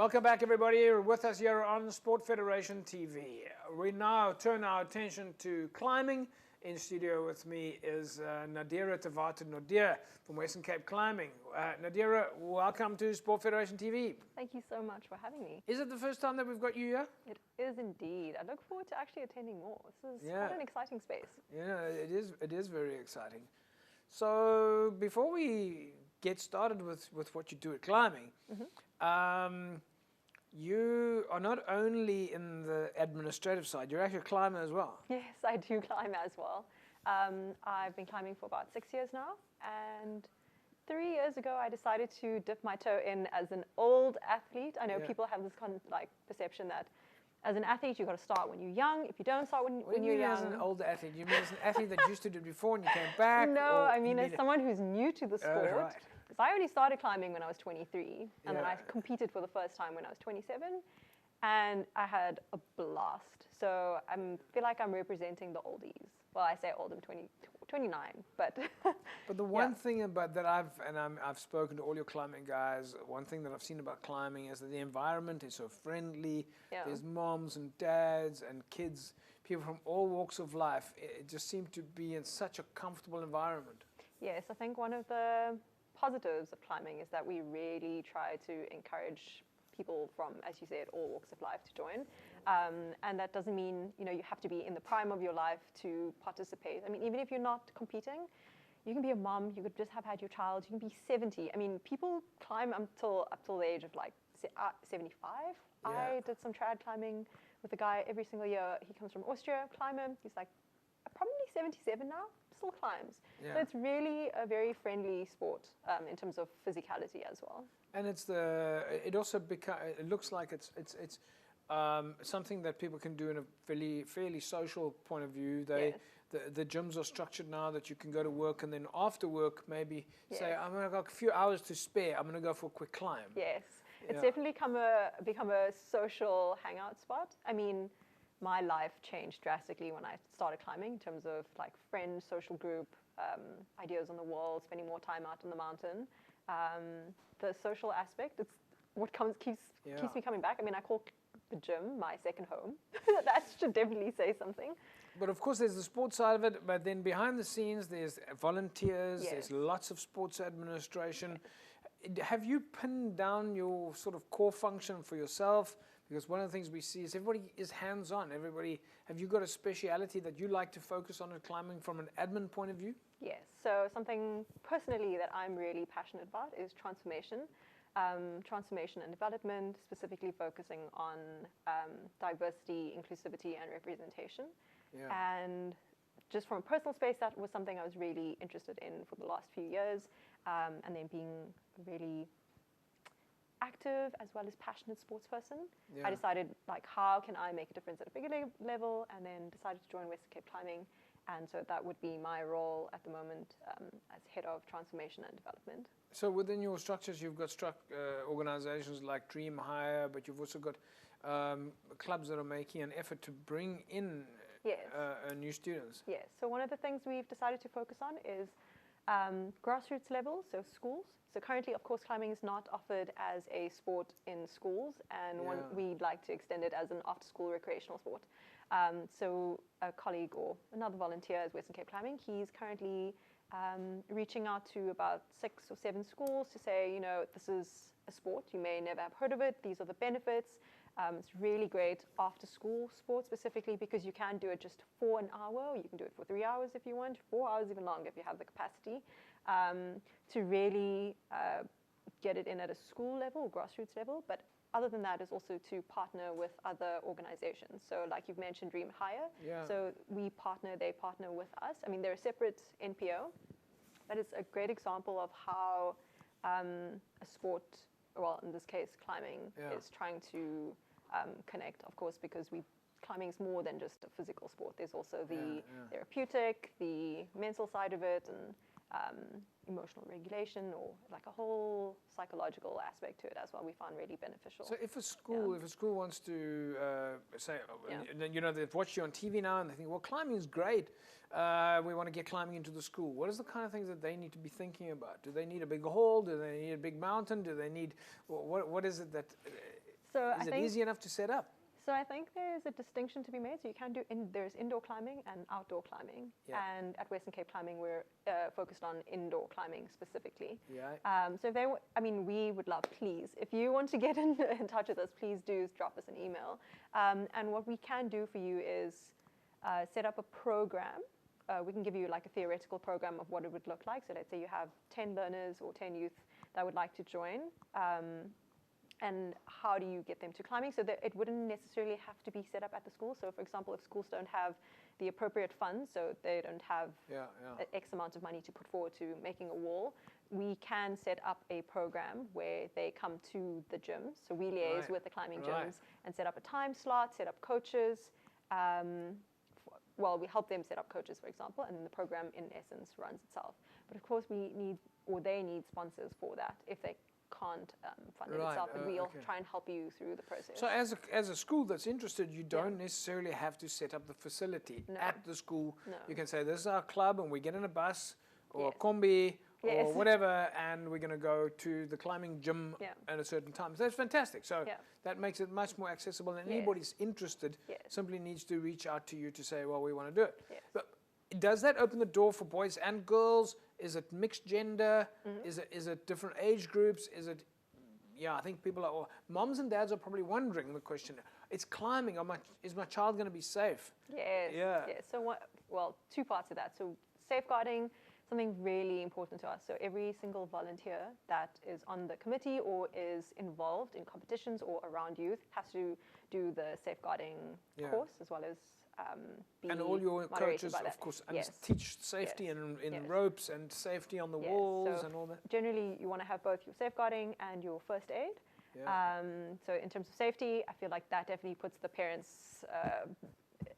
Welcome back, everybody. You're with us here on Sport Federation TV. We now turn our attention to climbing. In studio with me is Naadirah Water Naude from Western Cape Climbing. Naadirah, welcome to Sport Federation TV. Thank you so much for having me. Is it the first time that we've got you here? It is indeed. I look forward to actually attending more. This is quite an exciting space. Yeah, it is very exciting. So before we get started with what you do at climbing, you are not only in the administrative side, you're actually a climber as well. Yes, I do climb as well. I've been climbing for about 6 years now, and 3 years ago I decided to dip my toe in as an old athlete. I know people have this kind of like perception that as an athlete you've got to start when you're young. If you don't start when you're young... As an old athlete, you mean as an athlete that used to do it before and you came back? No, I mean as someone who's new to the sport. Right. Because I only started climbing when I was 23, and then I competed for the first time when I was 27, and I had a blast. So I feel like I'm representing the oldies. Well, I say old, I'm 29, but... But the one thing about that I've spoken to all your climbing guys, one thing that I've seen about climbing is that the environment is so friendly. Yeah. There's moms and dads and kids, people from all walks of life. It just seems to be in such a comfortable environment. Yes, I think one of the positives of climbing is that we really try to encourage people from, as you said, all walks of life to join. And that doesn't mean, you have to be in the prime of your life to participate. I mean, even if you're not competing, you can be a mom, you could just have had your child, you can be 70. I mean, people climb up till the age of like 75. Yeah. I did some trad climbing with a guy every single year. He comes from Austria, climber. He's like probably 77 now. Still climbs. Yeah. So it's really a very friendly sport in terms of physicality as well. And it also it looks like it's something that people can do in a fairly social point of view. The gyms are structured now that you can go to work and then after work maybe say, I'm going to got a few hours to spare, I'm going to go for a quick climb. Yes, it's definitely become a social hangout spot. I mean, my life changed drastically when I started climbing in terms of like friends, social group, ideas on the wall, spending more time out on the mountain. The social aspect, it's what keeps me coming back. I mean, I call the gym my second home. That should definitely say something. But of course there's the sports side of it, but then behind the scenes there's volunteers, there's lots of sports administration. Have you pinned down your sort of core function for yourself? Because one of the things we see is everybody is hands-on. Have you got a speciality that you like to focus on at climbing from an admin point of view? Yes, so something personally that I'm really passionate about is transformation. Transformation and development, specifically focusing on diversity, inclusivity, and representation. Yeah. And just from a personal space, that was something I was really interested in for the last few years. And then being really active as well as passionate sports person, I decided like how can I make a difference at a bigger level, and then decided to join Western Cape Climbing, and so that would be my role at the moment as head of transformation and development. So within your structures you've got organizations like Dream Hire, but you've also got clubs that are making an effort to bring in new students. Yes, so one of the things we've decided to focus on is grassroots level, so schools. So currently, of course, climbing is not offered as a sport in schools, and we'd like to extend it as an after-school recreational sport. So a colleague or another volunteer at Western Cape Climbing, he's currently reaching out to about 6 or 7 schools to say, this is a sport, you may never have heard of it, these are the benefits. It's really great after school sport specifically because you can do it just for an hour, or you can do it for 3 hours if you want, 4 hours even longer if you have the capacity, to really get it in at a school level, grassroots level. But other than that is also to partner with other organizations. So like you've mentioned Dream Hire, so they partner with us. I mean, they're a separate NPO, but it's a great example of how a sport, well, in this case, climbing is trying to connect, of course, because climbing is more than just a physical sport. There's also the therapeutic, the mental side of it, and emotional regulation, or like a whole psychological aspect to it as well. We find really beneficial. So if a school wants to say, they've watched you on TV now and they think, well, climbing is great. We want to get climbing into the school. What is the kind of things that they need to be thinking about? Do they need a big hall? Do they need a big mountain? Do they need what is it that So Is it easy enough to set up? So I think there's a distinction to be made. So you can do there's indoor climbing and outdoor climbing. Yeah. And at Western Cape Climbing, we're focused on indoor climbing specifically. Yeah. So if we would love, please, if you want to get in touch with us, please do drop us an email. And what we can do for you is set up a program. We can give you like a theoretical program of what it would look like. So let's say you have 10 learners or 10 youth that would like to join. And how do you get them to climbing? So that it wouldn't necessarily have to be set up at the school. So for example, if schools don't have the appropriate funds, so they don't have X amount of money to put forward to making a wall, we can set up a program where they come to the gyms. So we liaise with the climbing gyms and set up a time slot, set up coaches. Well, we help them set up coaches, for example, and then the program in essence runs itself. But of course, they need sponsors for that if they can't fund it itself, and we'll try and help you through the process. So as a school that's interested, you don't necessarily have to set up the facility at the school. No. You can say, this is our club, and we get in a bus or a combi or whatever, and we're going to go to the climbing gym at a certain time. So that's fantastic. So that makes it much more accessible, and anybody's interested simply needs to reach out to you to say, well, we want to do it. Yes. But does that open the door for boys and girls? Is it mixed gender? Is it different age groups? Is it, I think people are, moms and dads are probably wondering the question. It's climbing. Is my child going to be safe? Yes. Yeah. Yes. So two parts of that. So safeguarding, something really important to us. So every single volunteer that is on the committee or is involved in competitions or around youth has to do the safeguarding course, as well as and all your coaches, of course, teach safety in ropes and safety on the walls so and all that. Generally, you want to have both your safeguarding and your first aid. Yeah. So in terms of safety, I feel like that definitely puts the parents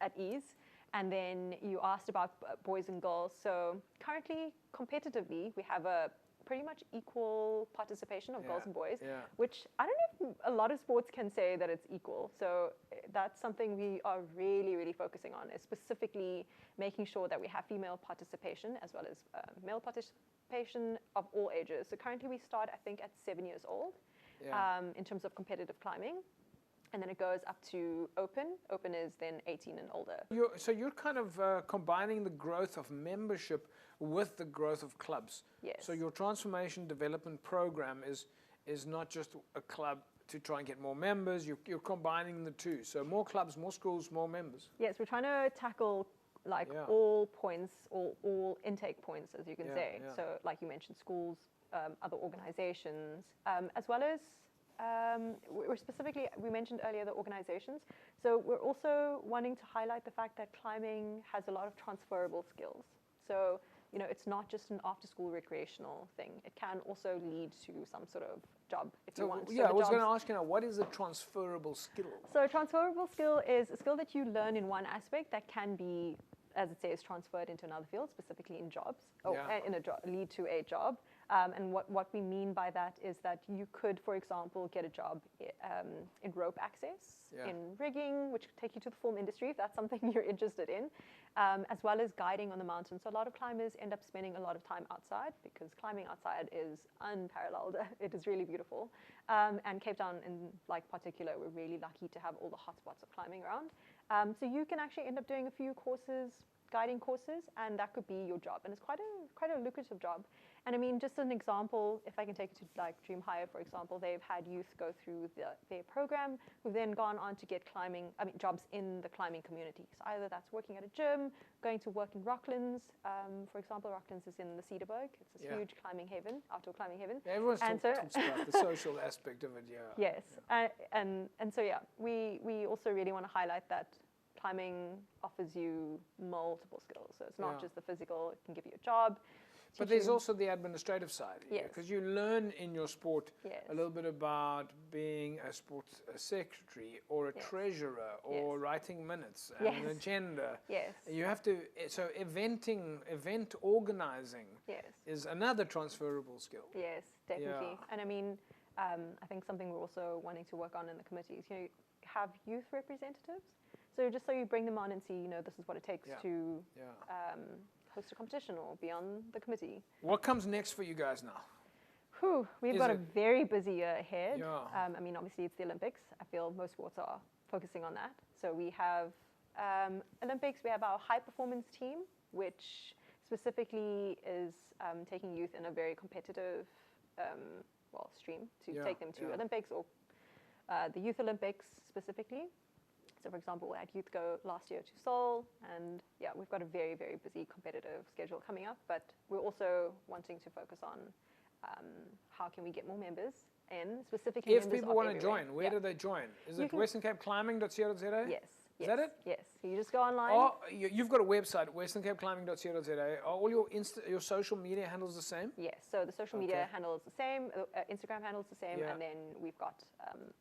at ease. And then you asked about boys and girls. So currently, competitively, we have a pretty much equal participation of girls and boys, which I don't know if a lot of sports can say that it's equal. So that's something we are really, really focusing on, is specifically making sure that we have female participation as well as male participation of all ages. So currently we start, I think, at 7 years old in terms of competitive climbing. And then it goes up to open. Open is then 18 and older. So you're kind of combining the growth of membership with the growth of clubs. Yes. So your transformation development program is not just a club to try and get more members. You're combining the two. So more clubs, more schools, more members. Yes, we're trying to tackle all points, all intake points, as you can say. Yeah. So like you mentioned, schools, other organizations, as well as we mentioned earlier the organizations. So we're also wanting to highlight the fact that climbing has a lot of transferable skills. So, it's not just an after-school recreational thing. It can also lead to some sort of job if you want. Yeah, I was going to ask you now, what is a transferable skill? So a transferable skill is a skill that you learn in one aspect that can be, as it says, transferred into another field, specifically in jobs, or lead to a job. And what we mean by that is that you could, for example, get a job in rope access, in rigging, which could take you to the film industry if that's something you're interested in, as well as guiding on the mountain. So a lot of climbers end up spending a lot of time outside because climbing outside is unparalleled. It is really beautiful. And Cape Town in particular, we're really lucky to have all the hotspots of climbing around. So you can actually end up doing a few courses, guiding courses, and that could be your job. And it's quite a lucrative job. And I mean, just an example, if I can take it to Dream Higher, for example, they've had youth go through their program who've then gone on to get jobs in the climbing community. So either that's working at a gym, going to work in Rocklands. For example, Rocklands is in the Cedarburg. It's this huge climbing haven, outdoor climbing haven. Yeah, everyone talks about the social aspect of it, Yes, and so we also really want to highlight that climbing offers you multiple skills. So it's not just the physical, it can give you a job. But there's also the administrative side, because you learn in your sport a little bit about being a sports secretary or a treasurer or writing minutes and an agenda. Yes. You have to, so event organizing is another transferable skill. Yes, definitely. Yeah. And I mean, I think something we're also wanting to work on in the committees, have youth representatives. So just so you bring them on and see, this is what it takes to host a competition or be on the committee. What comes next for you guys now? We've got a very busy year ahead. Yeah. I mean, obviously it's the Olympics. I feel most sports are focusing on that. So we have Olympics, we have our high performance team, which specifically is taking youth in a very competitive stream to take them to Olympics or the Youth Olympics specifically. So for example, we had youth go last year to Seoul, and yeah, we've got a very, very busy competitive schedule coming up, but we're also wanting to focus on how can we get more members in, specifically if people want to join, where do they join? Is it westerncapeclimbing.co.za? Yes. Is that it? Yes. So you just go online. Oh, you've got a website, westerncapeclimbing.co.za. Are all your social media handles the same? Yes. So the social media handle is the same, Instagram handle is the same, and then we've got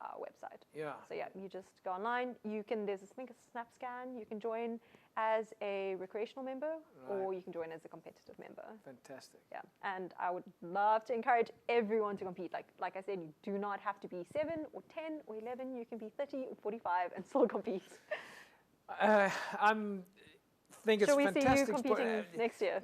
our website. Yeah. So yeah, you just go online. There's a snap scan. You can join as a recreational member, or you can join as a competitive member. Fantastic. Yeah, and I would love to encourage everyone to compete. Like I said, you do not have to be 7 or 10 or 11. You can be 30 or 45 and still compete. I think it's Shall we fantastic. see you competing next year?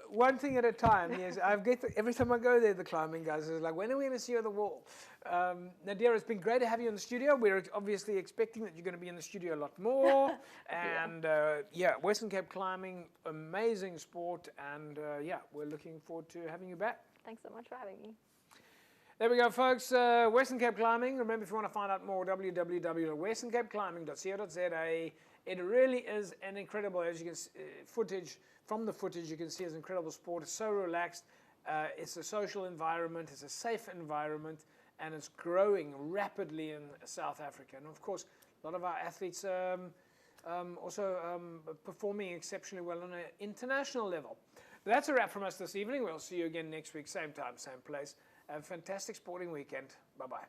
One thing at a time. Yes, every time I go there, the climbing guys are like, when are we going to see you on the wall? Naadirah, it's been great to have you on the studio. We're obviously expecting that you're going to be in the studio a lot more. And Western Cape Climbing, amazing sport. And we're looking forward to having you back. Thanks so much for having me. There we go, folks. Western Cape Climbing. Remember, if you want to find out more, www.westerncapeclimbing.co.za. It really is an incredible, as you can see, footage. From the footage, you can see it's an incredible sport. It's so relaxed. It's a social environment. It's a safe environment. And it's growing rapidly in South Africa. And, of course, a lot of our athletes also performing exceptionally well on an international level. But that's a wrap from us this evening. We'll see you again next week, same time, same place. Have a fantastic sporting weekend. Bye-bye.